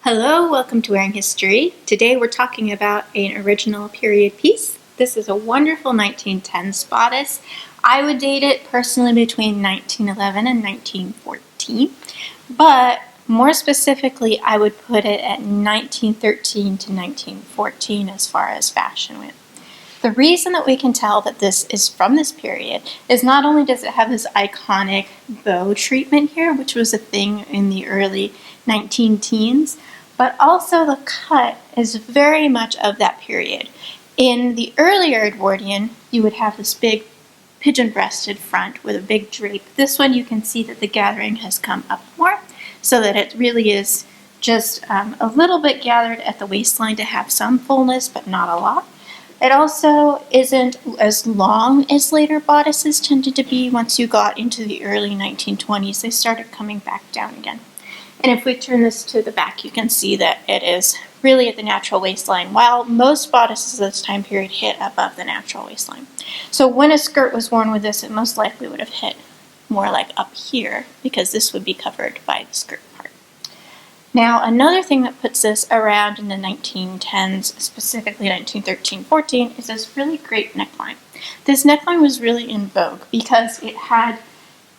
Hello, welcome to Wearing History. Today we're talking about an original period piece. This is a wonderful 1910s bodice. I would date it personally between 1911 and 1914, but more specifically I would put it at 1913 to 1914 as far as fashion went. The reason that we can tell that this is from this period is not only does it have this iconic bow treatment here, which was a thing in the early 19-teens, but also the cut is very much of that period. In the earlier Edwardian, you would have this big pigeon-breasted front with a big drape. This one you can see that the gathering has come up more, so that it really is just a little bit gathered at the waistline to have some fullness, but not a lot. It also isn't as long as later bodices tended to be. Once you got into the early 1920s, they started coming back down again. And if we turn this to the back, you can see that it is really at the natural waistline, while most bodices of this time period hit above the natural waistline. So when a skirt was worn with this, it most likely would have hit more like up here, because this would be covered by the skirt part. Now, another thing that puts this around in the 1910s, specifically 1913-14, is this really great neckline. This neckline was really in vogue because it had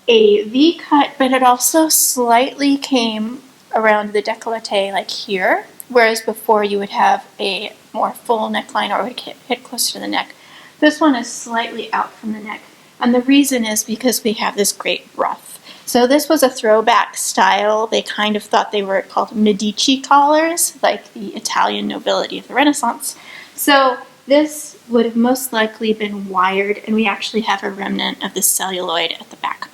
a V cut, but it also slightly came around the décolleté like here, whereas before you would have a more full neckline or it would hit closer to the neck. This one is slightly out from the neck, and the reason is because we have this great ruff. So this was a throwback style. They kind of thought they were called Medici collars, like the Italian nobility of the Renaissance. So this would have most likely been wired, and we actually have a remnant of the celluloid at the back.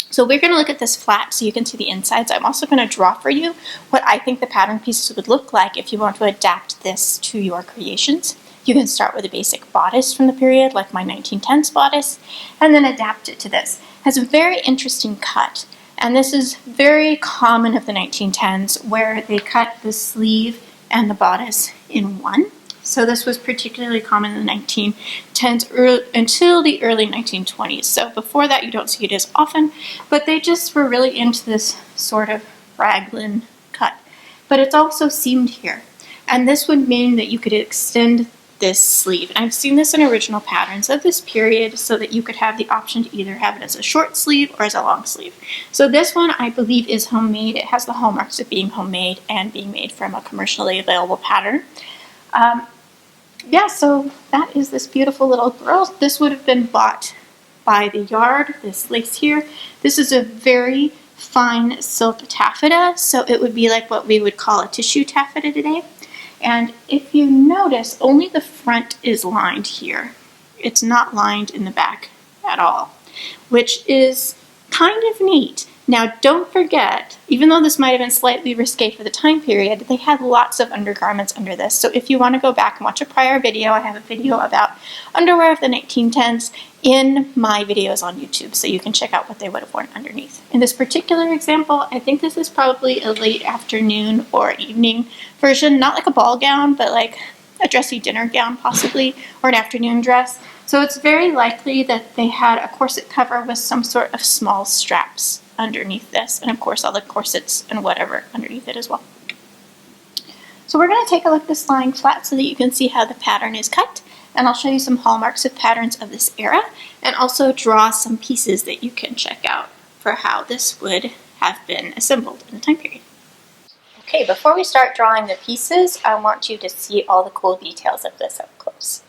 So we're going to look at this flat so you can see the insides. I'm also going to draw for you what I think the pattern pieces would look like if you want to adapt this to your creations. You can start with a basic bodice from the period, like my 1910s bodice, and then adapt it to this. It has a very interesting cut, and this is very common of the 1910s, where they cut the sleeve and the bodice in one. So this was particularly common in the 1910s until the early 1920s. So before that, you don't see it as often, but they just were really into this sort of raglan cut. But it's also seamed here, and this would mean that you could extend this sleeve. And I've seen this in original patterns of this period so that you could have the option to either have it as a short sleeve or as a long sleeve. So this one I believe is homemade. It has the hallmarks of being homemade and being made from a commercially available pattern. Yeah, so that is this beautiful little girl. This would have been bought by the yard, this lace here. This is a very fine silk taffeta, so it would be like what we would call a tissue taffeta today. And if you notice, only the front is lined here. It's not lined in the back at all, which is kind of neat. Now, don't forget, even though this might have been slightly risque for the time period, they had lots of undergarments under this. So if you want to go back and watch a prior video, I have a video about underwear of the 1910s in my videos on YouTube, so you can check out what they would have worn underneath. In this particular example, I think this is probably a late afternoon or evening version, not like a ball gown, but like a dressy dinner gown possibly, or an afternoon dress. So it's very likely that they had a corset cover with some sort of small straps underneath this, and of course all the corsets and whatever underneath it as well. So we're going to take a look at this lying flat so that you can see how the pattern is cut, and I'll show you some hallmarks of patterns of this era, and also draw some pieces that you can check out for how this would have been assembled in the time period. Okay, before we start drawing the pieces, I want you to see all the cool details of this up close.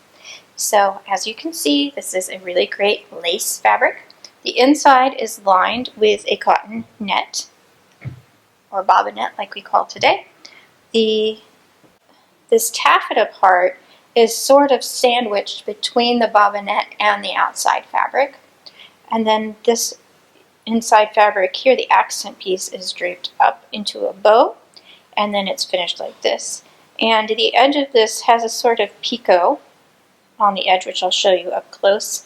So as you can see, this is a really great lace fabric. The inside is lined with a cotton net, or bobinette like we call today. This taffeta part is sort of sandwiched between the bobinette and the outside fabric. And then this inside fabric here, the accent piece, is draped up into a bow, and then it's finished like this. And the edge of this has a sort of picot on the edge, which I'll show you up close.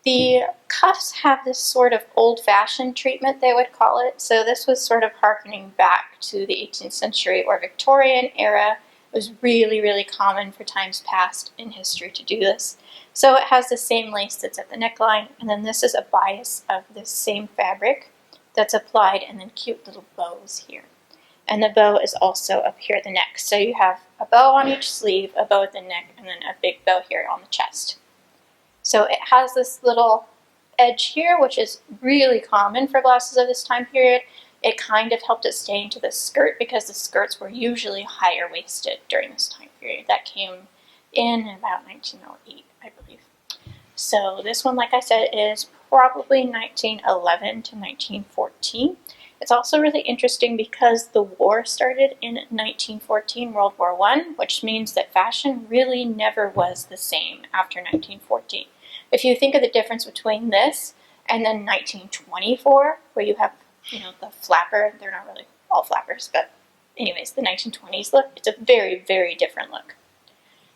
The cuffs have this sort of old-fashioned treatment, they would call it. So this was sort of harkening back to the 18th century or Victorian era. It was really, really common for times past in history to do this. So it has the same lace that's at the neckline, and then this is a bias of this same fabric that's applied, and then cute little bows here. And the bow is also up here at the neck. So you have a bow on each sleeve, a bow at the neck, and then a big bow here on the chest. So it has this little edge here, which is really common for blouses of this time period. It kind of helped it stay into the skirt because the skirts were usually higher waisted during this time period. That came in about 1908, I believe. So this one, like I said, is probably 1911 to 1914. It's also really interesting because the war started in 1914, World War I, which means that fashion really never was the same after 1914. If you think of the difference between this and then 1924, where you have, the flapper, they're not really all flappers, but anyways, the 1920s look, it's a very, very different look.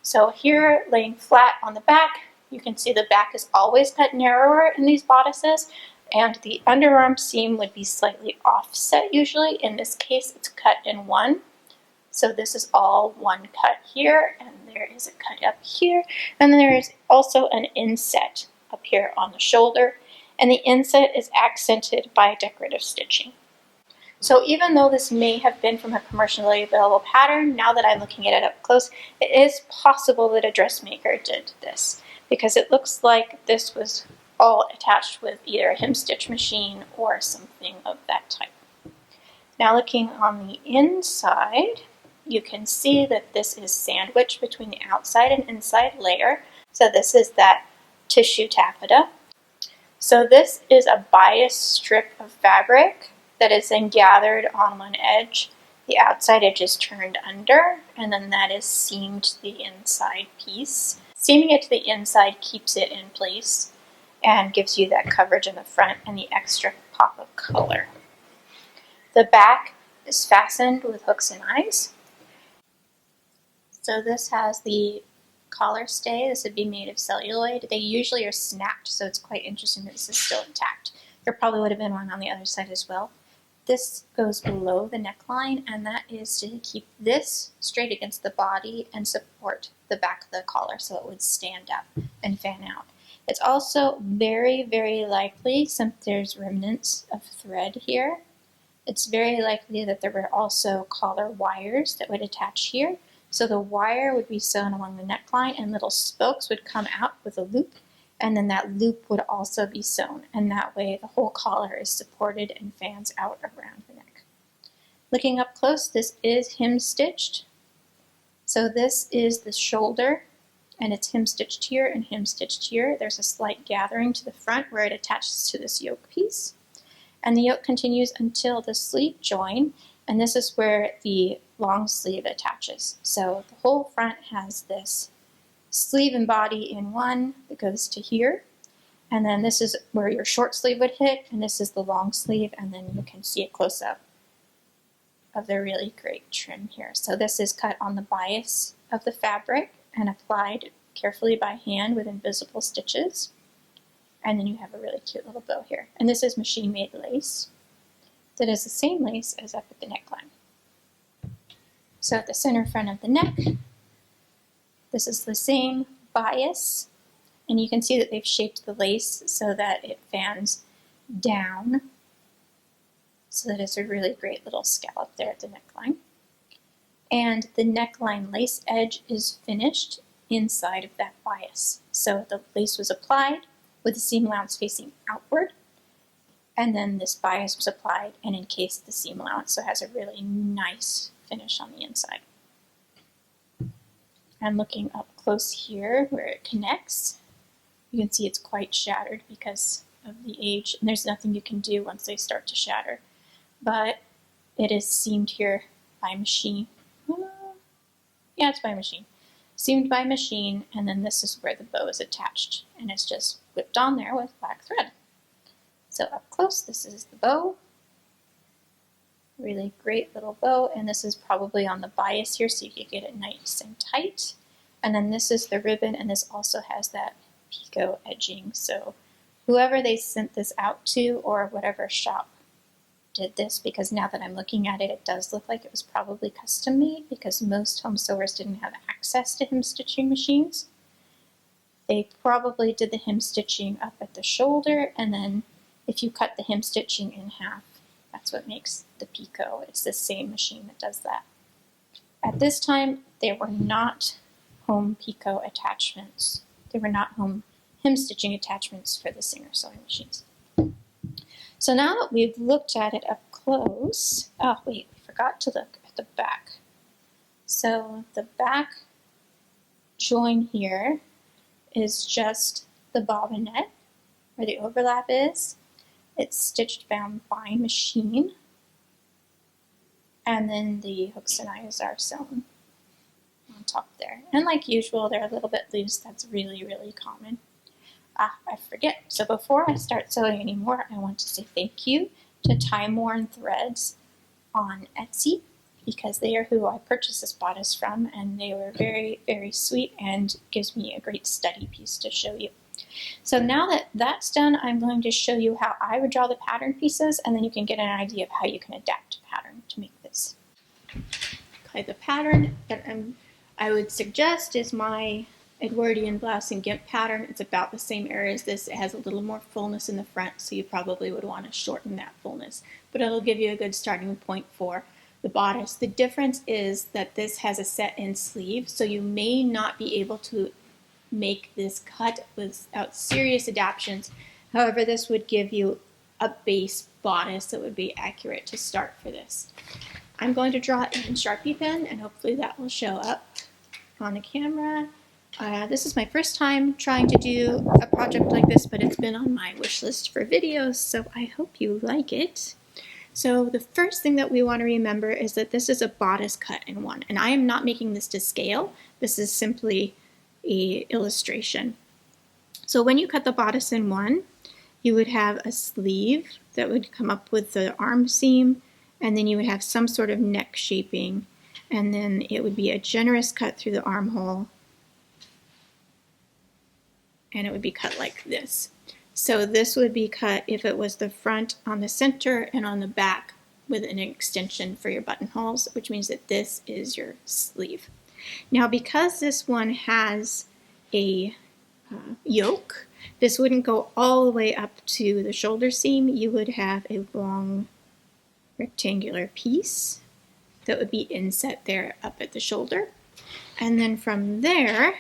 So here, laying flat on the back, you can see the back is always cut narrower in these bodices, and the underarm seam would be slightly offset usually. In this case, it's cut in one. So this is all one cut here, and there is a cut up here, and then there is also an inset up here on the shoulder, and the inset is accented by decorative stitching. So even though this may have been from a commercially available pattern, now that I'm looking at it up close, it is possible that a dressmaker did this, because it looks like this was all attached with either a hem stitch machine or something of that type. Now looking on the inside, you can see that this is sandwiched between the outside and inside layer. So this is that tissue taffeta. So this is a bias strip of fabric that is then gathered on one edge. The outside edge is turned under, and then that is seamed to the inside piece. Seaming it to the inside keeps it in place and gives you that coverage in the front and the extra pop of color. The back is fastened with hooks and eyes. So this has the collar stay. This would be made of celluloid. They usually are snapped, so it's quite interesting that this is still intact. There probably would have been one on the other side as well. This goes below the neckline, and that is to keep this straight against the body and support the back of the collar so it would stand up and fan out. It's also very, very likely, since there's remnants of thread here, it's very likely that there were also collar wires that would attach here. So the wire would be sewn along the neckline, and little spokes would come out with a loop, and then that loop would also be sewn, and that way the whole collar is supported and fans out around the neck. Looking up close, this is hem stitched. So this is the shoulder, and it's hem stitched here and hem stitched here. There's a slight gathering to the front where it attaches to this yoke piece, and the yoke continues until the sleeve join, and this is where the long sleeve attaches. So the whole front has this sleeve and body in one that goes to here, and then this is where your short sleeve would hit, and this is the long sleeve, and then you can see a close-up of the really great trim here. So this is cut on the bias of the fabric and applied carefully by hand with invisible stitches, and then you have a really cute little bow here. And this is machine-made lace that is the same lace as up at the neckline. So at the center front of the neck, this is the same bias, and you can see that they've shaped the lace so that it fans down, so that it's a really great little scallop there at the neckline. And the neckline lace edge is finished inside of that bias. So the lace was applied with the seam allowance facing outward, and then this bias was applied and encased the seam allowance, so it has a really nice finish on the inside. And looking up close here where it connects, you can see it's quite shattered because of the age, and there's nothing you can do once they start to shatter. But it is seamed here by machine. Yeah, it's by machine. Seamed by machine, and then this is where the bow is attached, and it's just whipped on there with black thread. So up close, this is the bow. Really great little bow, and this is probably on the bias here so you can get it nice and tight. And then this is the ribbon, and this also has that picot edging. So whoever they sent this out to, or whatever shop did this, because now that I'm looking at it, it does look like it was probably custom made, because most home sewers didn't have access to hem stitching machines. They probably did the hem stitching up at the shoulder, and then if you cut the hem stitching in half, That's what makes the picot. It's the same machine that does that. At this time, there were not home picot attachments. There were not home hem stitching attachments for the Singer sewing machines. So now that we've looked at it up close, oh wait, we forgot to look at the back. So the back join here is just the bobbinette where the overlap is. It's stitched down by machine, and then the hooks and eyes are sewn on top there. And like usual, they're a little bit loose. That's really, really common. I forget. So before I start sewing anymore, I want to say thank you to Time Worn Threads on Etsy, because they are who I purchased this bodice from, and they were very, very sweet and gives me a great study piece to show you. So now that that's done, I'm going to show you how I would draw the pattern pieces, and then you can get an idea of how you can adapt a pattern to make this. Okay, the pattern that I would suggest is my Edwardian blouse and gimp pattern. It's about the same area as this. It has a little more fullness in the front, so you probably would want to shorten that fullness, but it'll give you a good starting point for the bodice. The difference is that this has a set-in sleeve, so you may not be able to make this cut without serious adaptations. However, this would give you a base bodice that would be accurate to start for this. I'm going to draw it in Sharpie pen, and hopefully that will show up on the camera. This is my first time trying to do a project like this, but it's been on my wish list for videos, so I hope you like it. So the first thing that we want to remember is that this is a bodice cut in one, and I am not making this to scale. This is simply an illustration. So when you cut the bodice in one, you would have a sleeve that would come up with the arm seam, and then you would have some sort of neck shaping, and then it would be a generous cut through the armhole, and it would be cut like this. So this would be cut if it was the front on the center and on the back with an extension for your buttonholes, which means that this is your sleeve. Now, because this one has a yoke, this wouldn't go all the way up to the shoulder seam. You would have a long rectangular piece that would be inset there up at the shoulder. And then from there,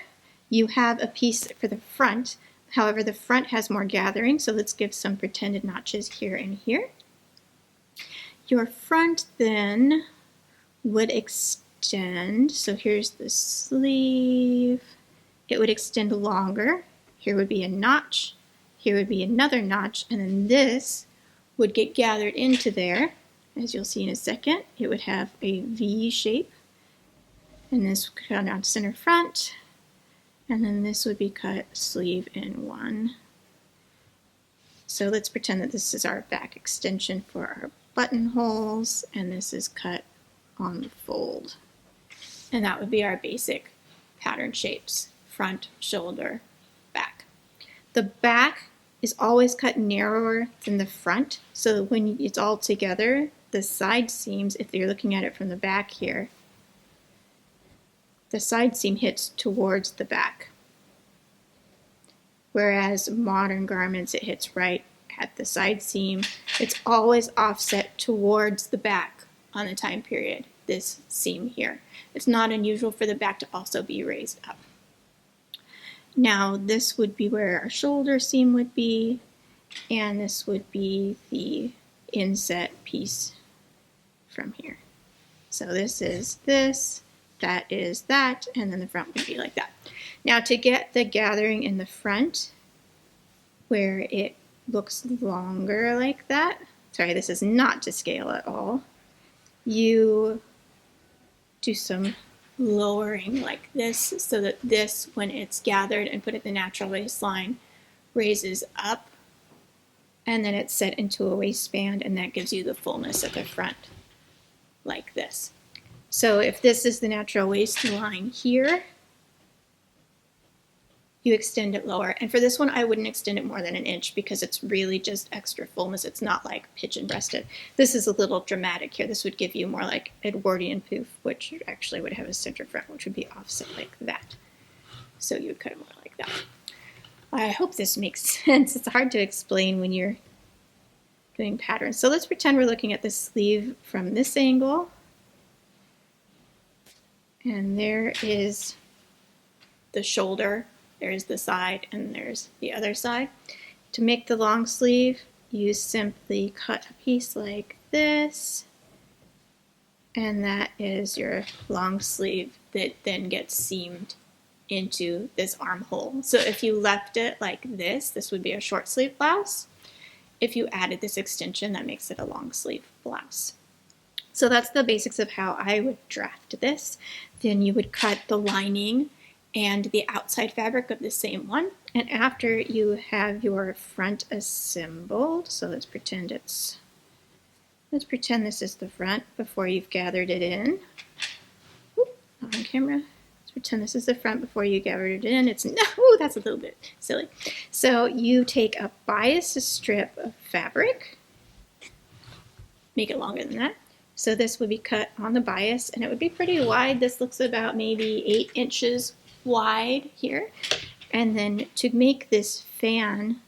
you have a piece for the front. However, the front has more gathering, so let's give some pretended notches here and here. Your front then would extend, so here's the sleeve. It would extend longer. Here would be a notch, here would be another notch, and then this would get gathered into there. As you'll see in a second, it would have a V shape, and this would cut on center front, and then this would be cut sleeve in one. So let's pretend that this is our back extension for our buttonholes, and this is cut on the fold. And that would be our basic pattern shapes: front, shoulder, back. The back is always cut narrower than the front, so when it's all together, the side seams, if you're looking at it from the back here, the side seam hits towards the back. Whereas modern garments, it hits right at the side seam. It's always offset towards the back on the time period, this seam here. It's not unusual for the back to also be raised up. Now this would be where our shoulder seam would be, and this would be the inset piece from here. So this is this, that is that, and then the front would be like that. Now to get the gathering in the front, where it looks longer like that, sorry, this is not to scale at all, you do some lowering like this, so that this, when it's gathered and put at the natural waistline, raises up, and then it's set into a waistband, and that gives you the fullness at the front, like this. So if this is the natural waistline here, you extend it lower. And for this one, I wouldn't extend it more than an inch because it's really just extra fullness. It's not like pigeon-breasted. This is a little dramatic here. This would give you more like Edwardian poof, which actually would have a center front, which would be offset like that. So you would cut it more like that. I hope this makes sense. It's hard to explain when you're doing patterns. So let's pretend we're looking at the sleeve from this angle. And there is the shoulder, there's the side, and there's the other side. To make the long sleeve, you simply cut a piece like this, and that is your long sleeve that then gets seamed into this armhole. So if you left it like this would be a short sleeve blouse. If you added this extension, that makes it a long sleeve blouse. So that's the basics of how I would draft this. Then you would cut the lining and the outside fabric of the same one. And after you have your front assembled, so let's pretend this is the front before you've gathered it in. Oop, not on camera. Let's pretend this is the front before you gathered it in. Ooh, that's a little bit silly. So you take a bias strip of fabric, make it longer than that. So this would be cut on the bias, and it would be pretty wide. This looks about maybe 8 inches wide here. And then to make this fan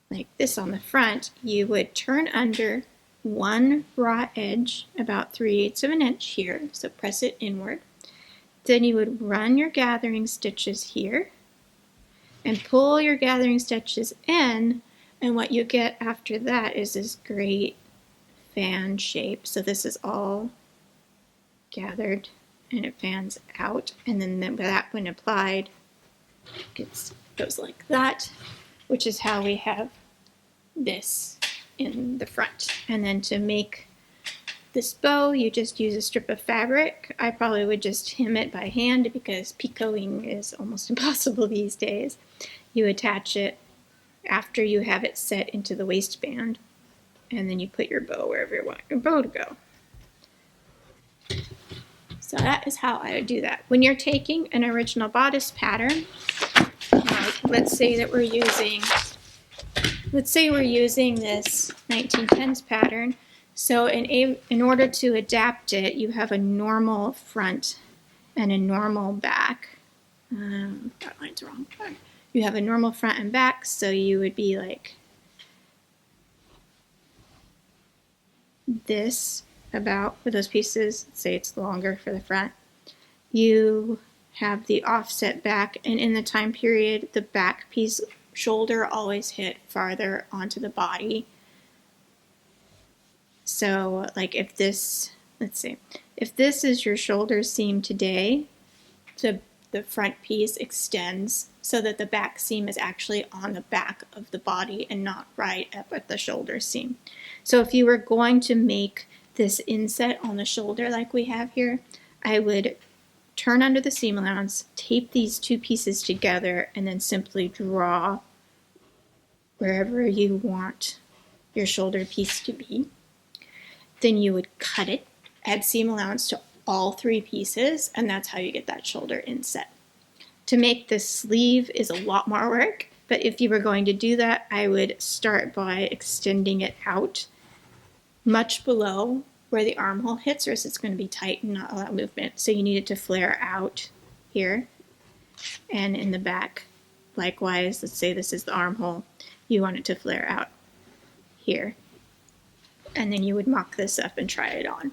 like this on the front, you would turn under one raw edge about 3/8 of an inch here, so press it inward. Then you would run your gathering stitches here and pull your gathering stitches in, and what you get after that is this great fan shape. So this is all gathered and it fans out, and then that when applied goes like that, which is how we have this in the front. And then to make this bow, you just use a strip of fabric. I probably would just hem it by hand because picoing is almost impossible these days. You attach it after you have it set into the waistband, and then you put your bow wherever you want your bow to go. So that is how I would do that. When you're taking an original bodice pattern, like let's say we're using this 1910s pattern. So in order to adapt it, you have a normal front and a normal back. That line's wrong. You have a normal front and back, so you would be like this about for those pieces. Let's say it's longer for the front. You have the offset back, and in the time period, the back piece shoulder always hit farther onto the body. So like if this, let's see, if this is your shoulder seam today, the front piece extends so that the back seam is actually on the back of the body and not right up at the shoulder seam. So if you were going to make this inset on the shoulder like we have here, I would turn under the seam allowance, tape these two pieces together, and then simply draw wherever you want your shoulder piece to be. Then you would cut it, add seam allowance to all three pieces, and that's how you get that shoulder inset. To make the sleeve is a lot more work, but if you were going to do that, I would start by extending it out much below where the armhole hits, or else it's going to be tight and not allow movement. So you need it to flare out here, and in the back likewise. Let's say this is the armhole, you want it to flare out here, and then you would mock this up and try it on.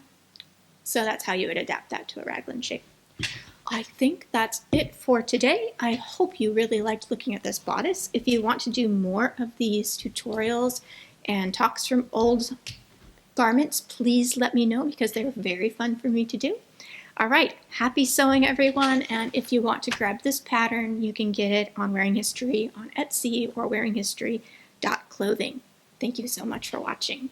So that's how you would adapt that to a raglan shape. I think that's it for today. I hope you really liked looking at this bodice. If you want to do more of these tutorials and talks from old garments, please let me know because they're very fun for me to do. All right, happy sewing everyone, and if you want to grab this pattern, you can get it on Wearing History on Etsy or wearinghistory.clothing. Thank you so much for watching.